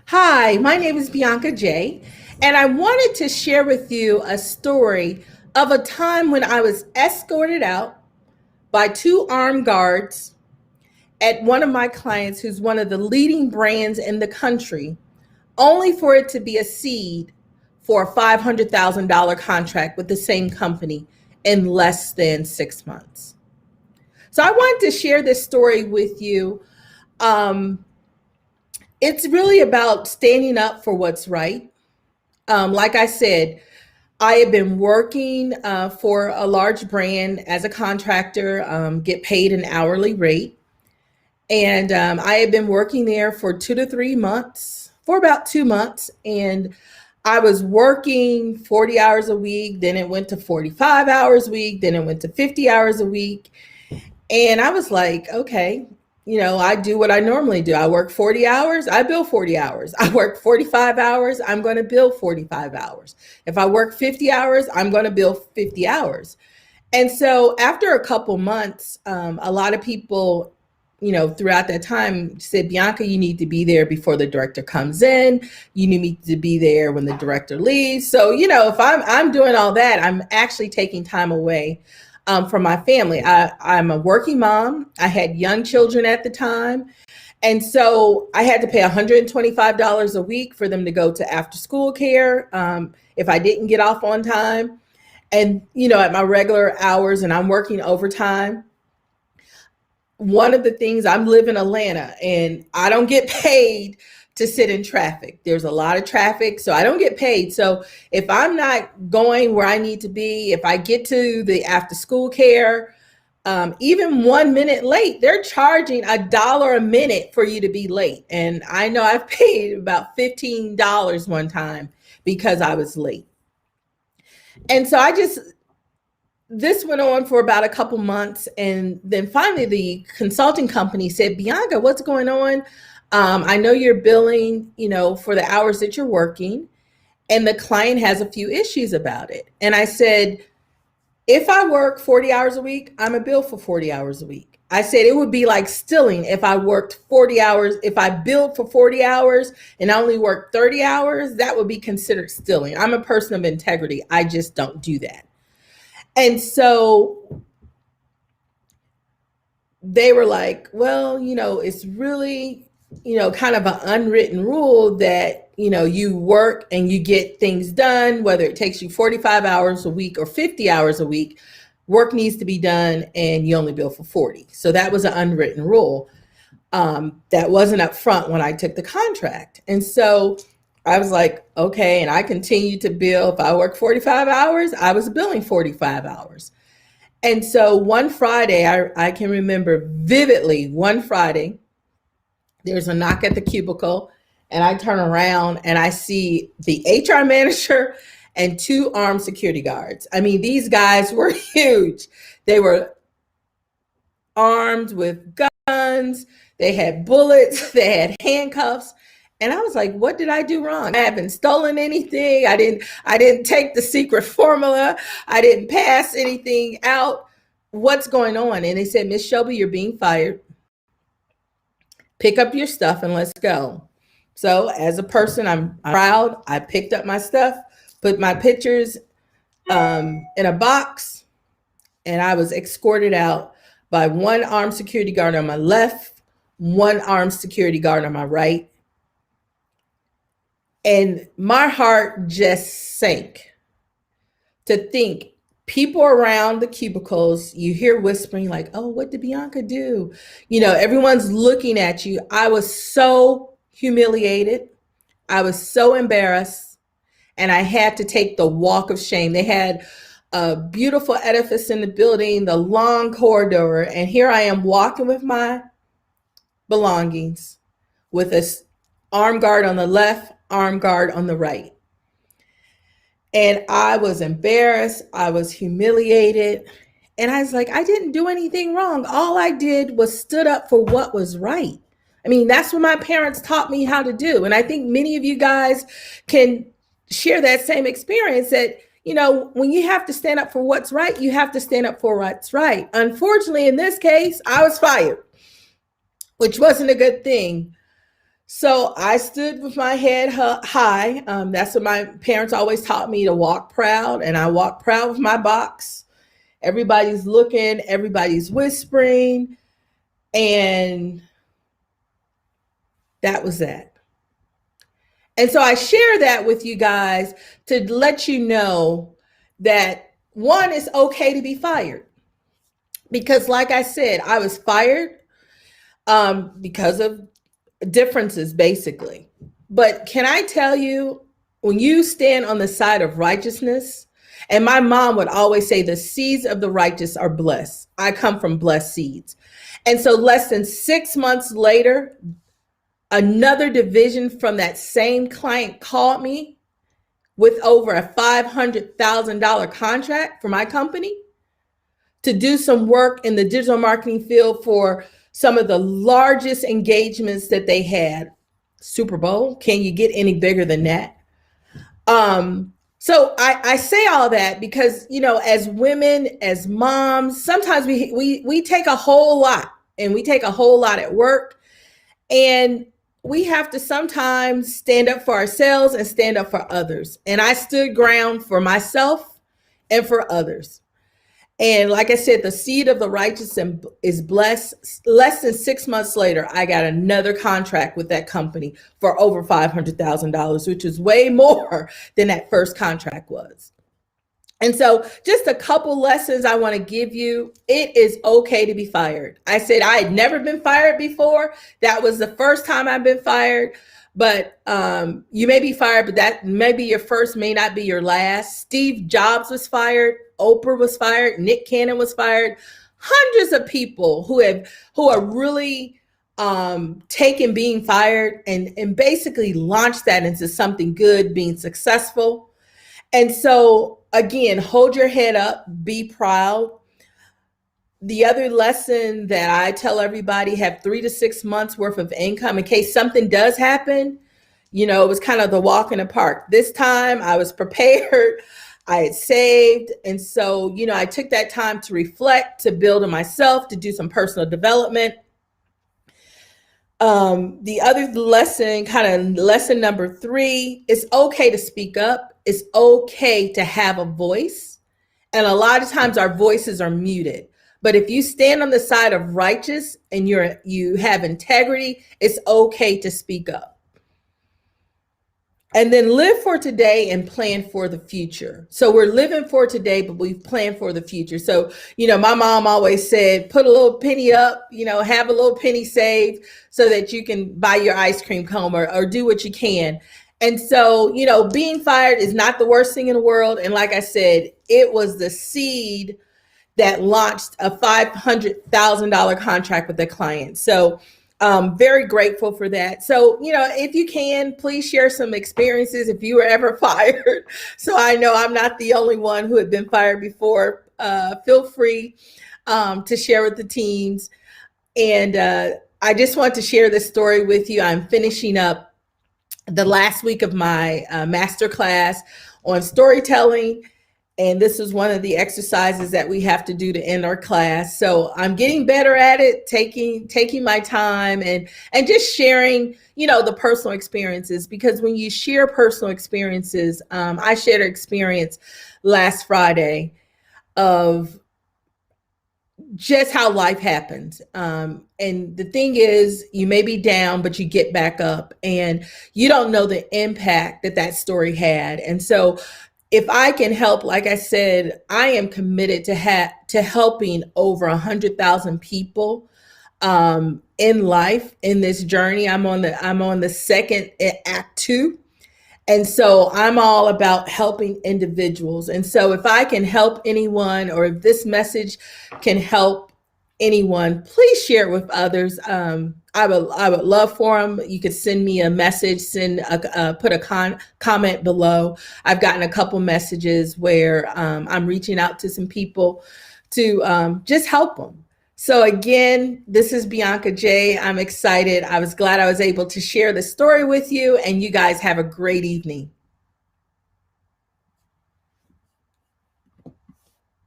Hi, my name is Bianca Jaye, and I wanted to share with you a story of a time when I was escorted out by two armed guards at one of my clients, who's one of the leading brands in the country, only for it to be a seed for a $500,000 contract with the same company in less than 6 months. So I wanted to share this story with you. Um, it's really about standing up for what's right. Like I said, I have been working for a large brand as a contractor, get paid an hourly rate. And I have been working there for 2 to 3 months, for about 2 months. And I was working 40 hours a week. Then it went to 45 hours a week. Then it went to 50 hours a week. And I was like, okay, I do what I normally do. I work 40 hours, I bill 40 hours. I work 45 hours, I'm going to bill 45 hours. If I work 50 hours, I'm going to bill 50 hours. And so after a couple months, a lot of people, throughout that time said, Bianca, you need to be there before the director comes in. You need to be there when the director leaves. So, if I'm doing all that, I'm actually taking time away from my family. I'm a working mom. I had young children at the time. And so I had to pay $125 a week for them to go to after school care if I didn't get off on time. And, at my regular hours, and I'm working overtime. One of the things, I'm live in Atlanta and I don't get paid to sit in traffic. There's a lot of traffic, so I don't get paid. So if I'm not going where I need to be, if I get to the after school care, even 1 minute late, they're charging $1 a minute for you to be late. And I know I've paid about $15 one time because I was late. And so this went on for about a couple months. And then finally the consulting company said, Bianca, what's going on? I know you're billing, for the hours that you're working, and the client has a few issues about it. And I said, if I work 40 hours a week, I'm a bill for 40 hours a week. I said it would be like stealing if I worked 40 hours. If I billed for 40 hours and I only worked 30 hours, that would be considered stealing. I'm a person of integrity. I just don't do that. And so they were like, well, it's really, kind of an unwritten rule that, you work and you get things done, whether it takes you 45 hours a week or 50 hours a week, work needs to be done and you only bill for 40. So that was an unwritten rule that wasn't up front when I took the contract. And so I was like, okay. And I continued to bill. If I work 45 hours, I was billing 45 hours. And so one Friday, I can remember vividly, one Friday, there's a knock at the cubicle, and I turn around and I see the HR manager and two armed security guards. I mean, these guys were huge. They were armed with guns. They had bullets. They had handcuffs. And I was like, what did I do wrong? I haven't stolen anything. I didn't take the secret formula. I didn't pass anything out. What's going on? And they said, Miss Shelby, you're being fired. Pick up your stuff and let's go. So as a person, I'm proud. I picked up my stuff, put my pictures in a box, and I was escorted out by one armed security guard on my left, one armed security guard on my right. And my heart just sank to think people around the cubicles, you hear whispering like, oh, what did Bianca do? Everyone's looking at you. I was so humiliated. I was so embarrassed. And I had to take the walk of shame. They had a beautiful edifice in the building, the long corridor. And here I am walking with my belongings with a armed guard on the left, armed guard on the right. And I was embarrassed. I was humiliated. And I was like, I didn't do anything wrong. All I did was stood up for what was right. I mean, that's what my parents taught me how to do. And I think many of you guys can share that same experience that, when you have to stand up for what's right, you have to stand up for what's right. Unfortunately, in this case, I was fired, which wasn't a good thing. So I stood with my head high. That's what my parents always taught me, to walk proud, and I walk proud with my box. Everybody's looking, everybody's whispering, and that was that. And so I share that with you guys to let you know that one, it's okay to be fired. Because, like I said, I was fired because of differences, basically. But can I tell you, when you stand on the side of righteousness, and my mom would always say, the seeds of the righteous are blessed. I come from blessed seeds. And so, less than 6 months later, another division from that same client called me with over a $500,000 contract for my company to do some work in the digital marketing field for some of the largest engagements that they had. Super Bowl, can you get any bigger than that? So I say all that because, as women, as moms, sometimes we take a whole lot, and we take a whole lot at work, and we have to sometimes stand up for ourselves and stand up for others. And I stood ground for myself and for others. And like I said, the seed of the righteous is blessed. Less than 6 months later, I got another contract with that company for over $500,000, which is way more than that first contract was. And so, just a couple lessons I want to give you. It is okay to be fired. I said I had never been fired before. That was the first time I've been fired. But you may be fired, but that maybe your first, may not be your last. Steve Jobs was fired. Oprah was fired. Nick Cannon was fired. Hundreds of people who are really taken being fired and basically launched that into something good, being successful. And so, again, hold your head up, be proud. The other lesson that I tell everybody, have 3 to 6 months worth of income in case something does happen. It was kind of the walk in the park. This time I was prepared. I had saved. And so, I took that time to reflect, to build on myself, to do some personal development. The other lesson, kind of lesson number 3, it's okay to speak up. It's okay to have a voice. And a lot of times our voices are muted. But if you stand on the side of righteous and you have integrity, it's okay to speak up. And then live for today and plan for the future. So we're living for today, but we've planned for the future. So, my mom always said, put a little penny up, have a little penny saved so that you can buy your ice cream cone or do what you can. And so, being fired is not the worst thing in the world. And like I said, it was the seed that launched a $500,000 contract with a client. So very grateful for that. So, if you can, please share some experiences if you were ever fired. So I know I'm not the only one who had been fired before. Feel free to share with the teams. And I just want to share this story with you. I'm finishing up the last week of my masterclass on storytelling. And this is one of the exercises that we have to do to end our class. So I'm getting better at it, taking my time and just sharing, the personal experiences. Because when you share personal experiences, I shared an experience last Friday of just how life happens. And the thing is, you may be down, but you get back up, and you don't know the impact that story had. And so, if I can help, like I said, I am committed to helping over 100,000 people in life in this journey. I'm on the second act 2. And so I'm all about helping individuals. And so if I can help anyone, or if this message can help anyone, please share it with others. I would love for them. You could send me a message, put a comment below. I've gotten a couple messages where I'm reaching out to some people to just help them. So again, this is Bianc, Jaye. I'm excited. I was glad I was able to share the story with you, and you guys have a great evening.